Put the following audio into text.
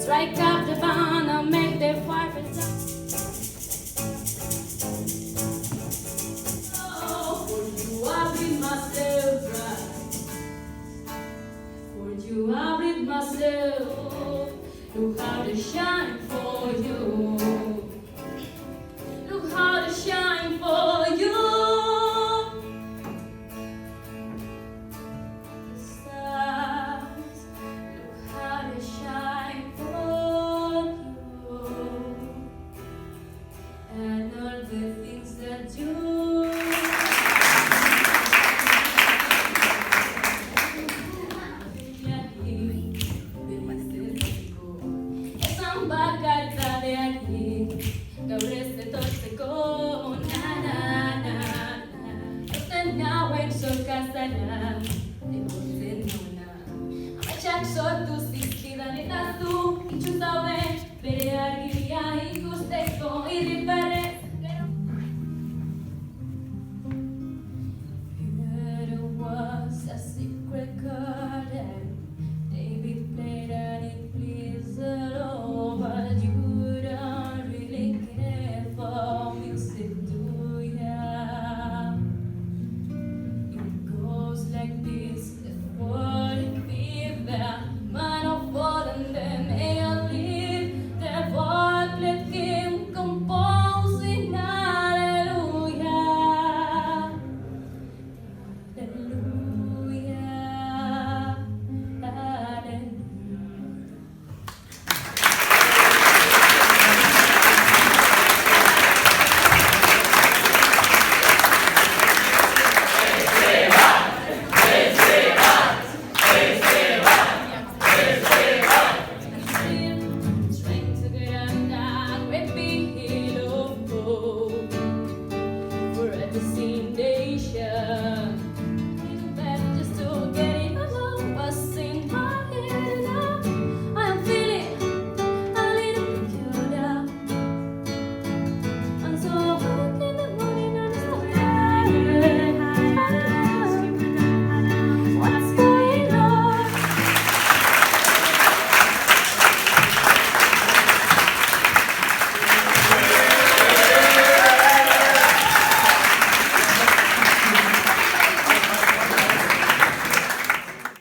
Strike up the band and make the fire burn. Oh, for you I breathe myself dry. For you I breathe myself. Look how they shine for you. Look how they shine for you. The stars, look how they shine for you. And all the things that you bakal de aquí, gaur ez etortzeko, Uzten nauen sokazara, egotzen nona. Ametsak sortu zizkidan eta zu, itxu zauden, bere argia ikusteko, irriper